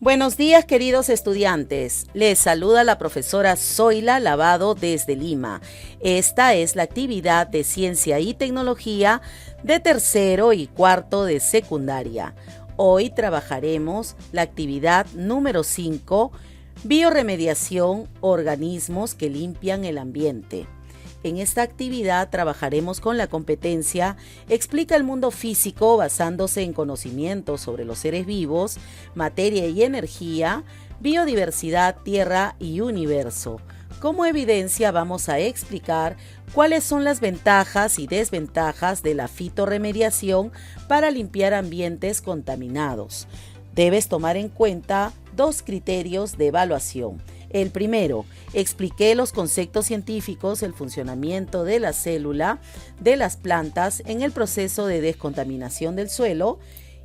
Buenos días, queridos estudiantes. Les saluda la profesora Zoila Lavado desde Lima. Esta es la actividad de Ciencia y Tecnología de tercero y cuarto de secundaria. Hoy trabajaremos la actividad número 5, biorremediación, organismos que limpian el ambiente. En esta actividad trabajaremos con la competencia Explica el mundo físico basándose en conocimientos sobre los seres vivos, materia y energía, biodiversidad, tierra y universo. Como evidencia vamos a explicar cuáles son las ventajas y desventajas de la fitorremediación para limpiar ambientes contaminados. Debes tomar en cuenta dos criterios de evaluación. El primero, expliqué los conceptos científicos, el funcionamiento de la célula de las plantas en el proceso de descontaminación del suelo.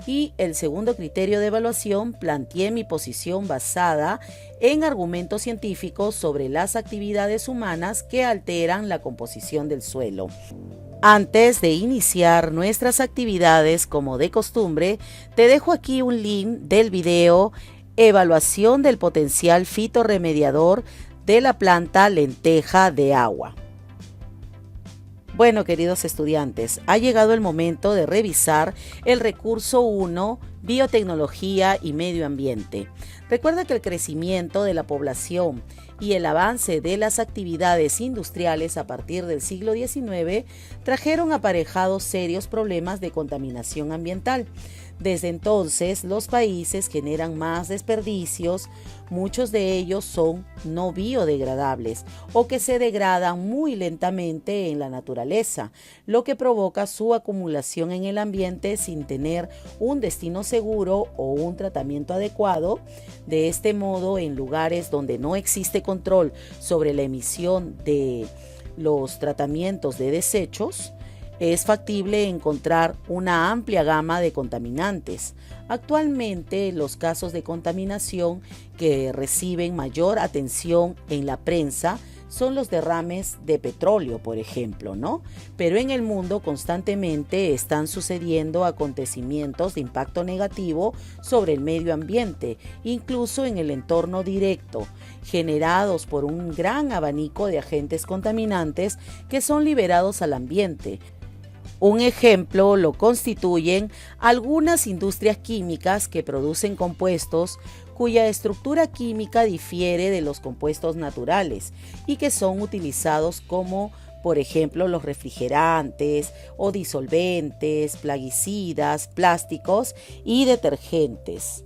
Y el segundo criterio de evaluación, planteé mi posición basada en argumentos científicos sobre las actividades humanas que alteran la composición del suelo. Antes de iniciar nuestras actividades, como de costumbre, te dejo aquí un link del video Evaluación del potencial fitorremediador de la planta lenteja de agua. Bueno, queridos estudiantes, ha llegado el momento de revisar el recurso 1, biotecnología y medio ambiente. Recuerda que el crecimiento de la población y el avance de las actividades industriales a partir del siglo XIX trajeron aparejados serios problemas de contaminación ambiental. Desde entonces, los países generan más desperdicios, muchos de ellos son no biodegradables o que se degradan muy lentamente en la naturaleza, lo que provoca su acumulación en el ambiente sin tener un destino seguro o un tratamiento adecuado. De este modo, en lugares donde no existe control sobre la emisión de los tratamientos de desechos, es factible encontrar una amplia gama de contaminantes. Actualmente, los casos de contaminación que reciben mayor atención en la prensa son los derrames de petróleo, por ejemplo, ¿no? Pero en el mundo constantemente están sucediendo acontecimientos de impacto negativo sobre el medio ambiente, incluso en el entorno directo, generados por un gran abanico de agentes contaminantes que son liberados al ambiente. Un ejemplo lo constituyen algunas industrias químicas que producen compuestos cuya estructura química difiere de los compuestos naturales y que son utilizados como, por ejemplo, los refrigerantes o disolventes, plaguicidas, plásticos y detergentes.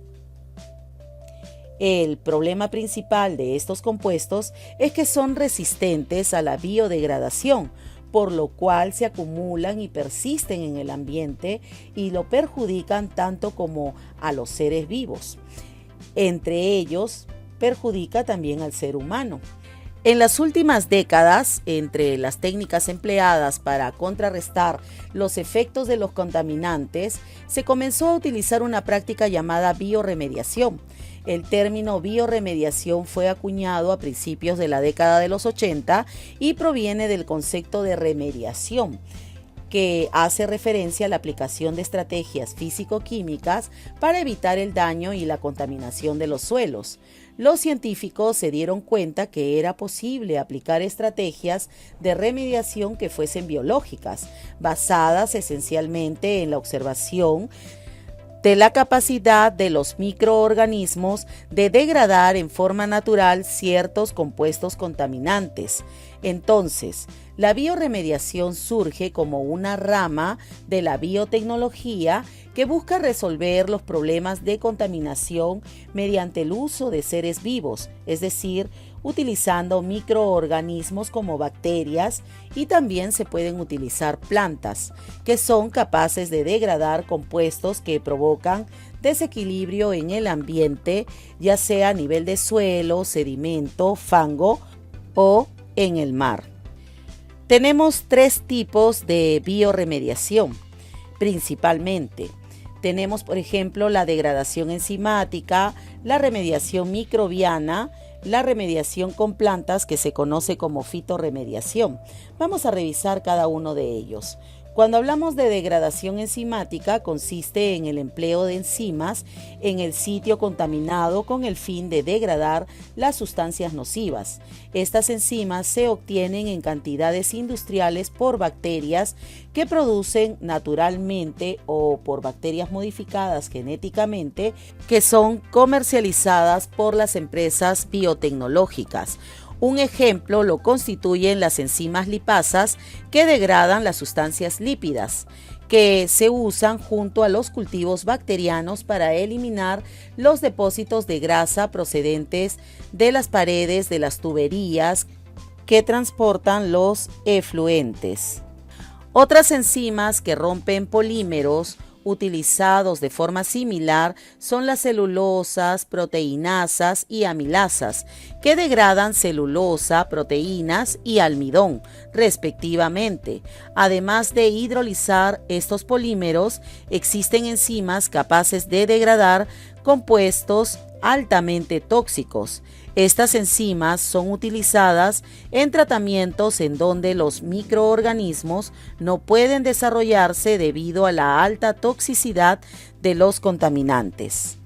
El problema principal de estos compuestos es que son resistentes a la biodegradación, por lo cual se acumulan y persisten en el ambiente y lo perjudican tanto como a los seres vivos. Entre ellos, perjudica también al ser humano. En las últimas décadas, entre las técnicas empleadas para contrarrestar los efectos de los contaminantes, se comenzó a utilizar una práctica llamada biorremediación. El término biorremediación fue acuñado a principios de la década de los 80 y proviene del concepto de remediación, que hace referencia a la aplicación de estrategias físico-químicas para evitar el daño y la contaminación de los suelos. Los científicos se dieron cuenta que era posible aplicar estrategias de remediación que fuesen biológicas, basadas esencialmente en la observación de la capacidad de los microorganismos de degradar en forma natural ciertos compuestos contaminantes. Entonces, la biorremediación surge como una rama de la biotecnología que busca resolver los problemas de contaminación mediante el uso de seres vivos, es decir, utilizando microorganismos como bacterias, y también se pueden utilizar plantas, que son capaces de degradar compuestos que provocan desequilibrio en el ambiente, ya sea a nivel de suelo, sedimento, fango o en el mar. Tenemos tres tipos de biorremediación, principalmente. Tenemos, por ejemplo, la degradación enzimática, la remediación microbiana, la remediación con plantas, que se conoce como fitorremediación. Vamos a revisar cada uno de ellos. Cuando hablamos de degradación enzimática, consiste en el empleo de enzimas en el sitio contaminado con el fin de degradar las sustancias nocivas. Estas enzimas se obtienen en cantidades industriales por bacterias que producen naturalmente o por bacterias modificadas genéticamente que son comercializadas por las empresas biotecnológicas. Un ejemplo lo constituyen las enzimas lipasas que degradan las sustancias lípidas, que se usan junto a los cultivos bacterianos para eliminar los depósitos de grasa procedentes de las paredes de las tuberías que transportan los efluentes. Otras enzimas que rompen polímeros utilizados de forma similar son las celulosas, proteinasas y amilasas, que degradan celulosa, proteínas y almidón, respectivamente. Además de hidrolizar estos polímeros, existen enzimas capaces de degradar compuestos altamente tóxicos. Estas enzimas son utilizadas en tratamientos en donde los microorganismos no pueden desarrollarse debido a la alta toxicidad de los contaminantes.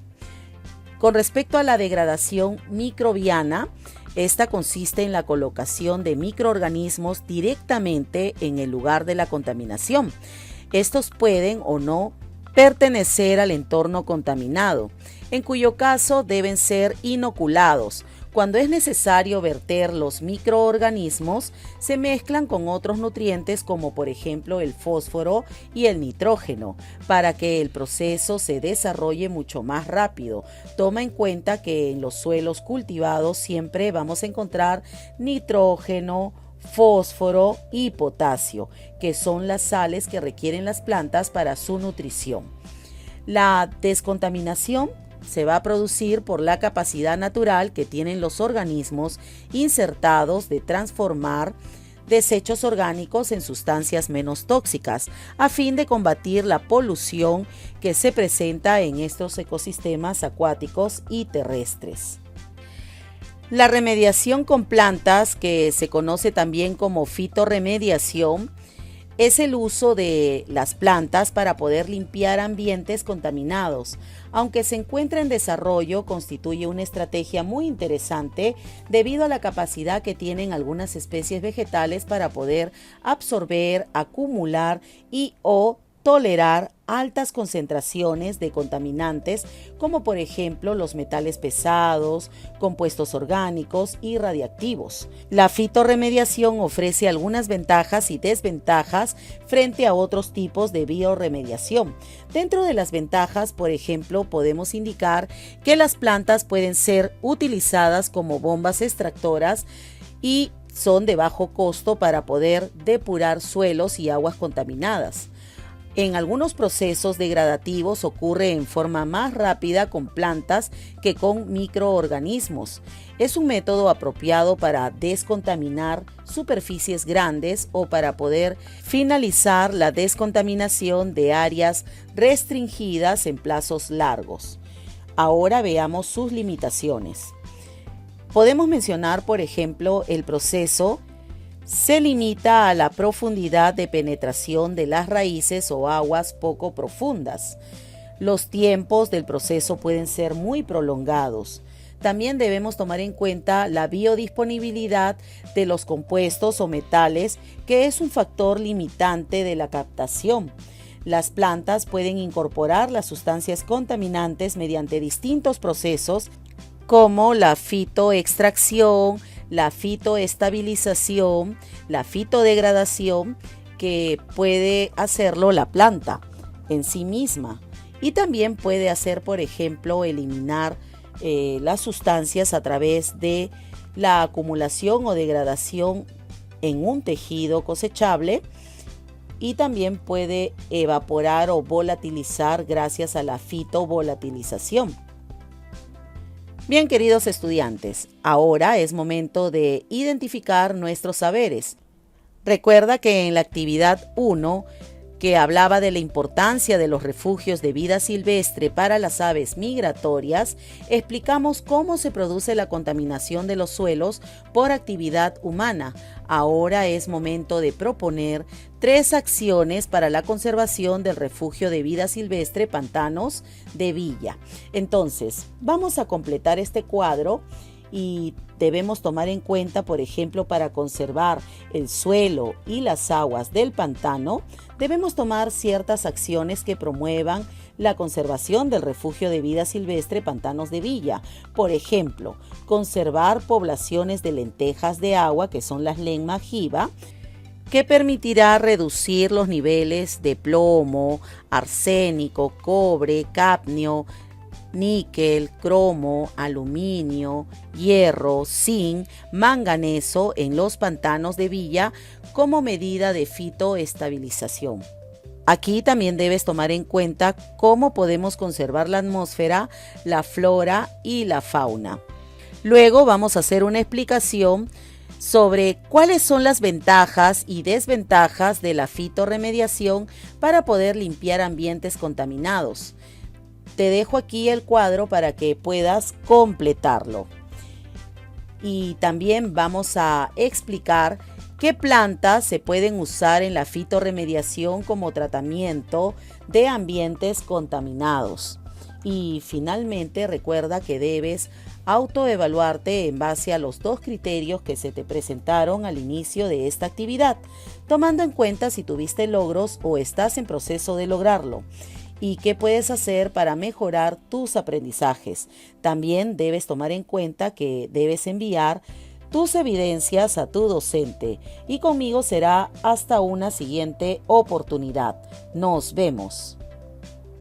Con respecto a la degradación microbiana, esta consiste en la colocación de microorganismos directamente en el lugar de la contaminación. Estos pueden o no pertenecer al entorno contaminado, en cuyo caso deben ser inoculados. Cuando es necesario verter los microorganismos, se mezclan con otros nutrientes como por ejemplo el fósforo y el nitrógeno, para que el proceso se desarrolle mucho más rápido. Toma en cuenta que en los suelos cultivados siempre vamos a encontrar nitrógeno, fósforo y potasio, que son las sales que requieren las plantas para su nutrición. La descontaminación se va a producir por la capacidad natural que tienen los organismos insertados de transformar desechos orgánicos en sustancias menos tóxicas, a fin de combatir la polución que se presenta en estos ecosistemas acuáticos y terrestres. La remediación con plantas, que se conoce también como fitorremediación, es el uso de las plantas para poder limpiar ambientes contaminados. Aunque se encuentra en desarrollo, constituye una estrategia muy interesante debido a la capacidad que tienen algunas especies vegetales para poder absorber, acumular y o tolerar altas concentraciones de contaminantes como por ejemplo los metales pesados, compuestos orgánicos y radiactivos. La fitorremediación ofrece algunas ventajas y desventajas frente a otros tipos de biorremediación. Dentro de las ventajas, por ejemplo, podemos indicar que las plantas pueden ser utilizadas como bombas extractoras y son de bajo costo para poder depurar suelos y aguas contaminadas. En algunos procesos degradativos ocurre en forma más rápida con plantas que con microorganismos. Es un método apropiado para descontaminar superficies grandes o para poder finalizar la descontaminación de áreas restringidas en plazos largos. Ahora veamos sus limitaciones. Podemos mencionar, por ejemplo, el proceso se limita a la profundidad de penetración de las raíces o aguas poco profundas. Los tiempos del proceso pueden ser muy prolongados. También debemos tomar en cuenta la biodisponibilidad de los compuestos o metales, que es un factor limitante de la captación. Las plantas pueden incorporar las sustancias contaminantes mediante distintos procesos como la fitoextracción, la fitoestabilización, la fitodegradación, que puede hacerlo la planta en sí misma. Y también puede hacer, por ejemplo, eliminar las sustancias a través de la acumulación o degradación en un tejido cosechable, y también puede evaporar o volatilizar gracias a la fitovolatilización. Bien, queridos estudiantes, ahora es momento de identificar nuestros saberes. Recuerda que en la actividad 1, que hablaba de la importancia de los refugios de vida silvestre para las aves migratorias, explicamos cómo se produce la contaminación de los suelos por actividad humana. Ahora es momento de proponer 3 acciones para la conservación del refugio de vida silvestre Pantanos de Villa. Entonces, vamos a completar este cuadro y debemos tomar en cuenta, por ejemplo, para conservar el suelo y las aguas del pantano, debemos tomar ciertas acciones que promuevan la conservación del refugio de vida silvestre Pantanos de Villa. Por ejemplo, conservar poblaciones de lentejas de agua, que son las lenma jiba, que permitirá reducir los niveles de plomo, arsénico, cobre, cadmio, níquel, cromo, aluminio, hierro, zinc, manganeso en los pantanos de Villa como medida de fitoestabilización. Aquí también debes tomar en cuenta cómo podemos conservar la atmósfera, la flora y la fauna. Luego vamos a hacer una explicación sobre cuáles son las ventajas y desventajas de la fitorremediación para poder limpiar ambientes contaminados. Te dejo aquí el cuadro para que puedas completarlo. Y también vamos a explicar qué plantas se pueden usar en la fitorremediación como tratamiento de ambientes contaminados. Y finalmente recuerda que debes autoevaluarte en base a los 2 criterios que se te presentaron al inicio de esta actividad, tomando en cuenta si tuviste logros o estás en proceso de lograrlo. ¿Y qué puedes hacer para mejorar tus aprendizajes? También debes tomar en cuenta que debes enviar tus evidencias a tu docente y conmigo será hasta una siguiente oportunidad. Nos vemos.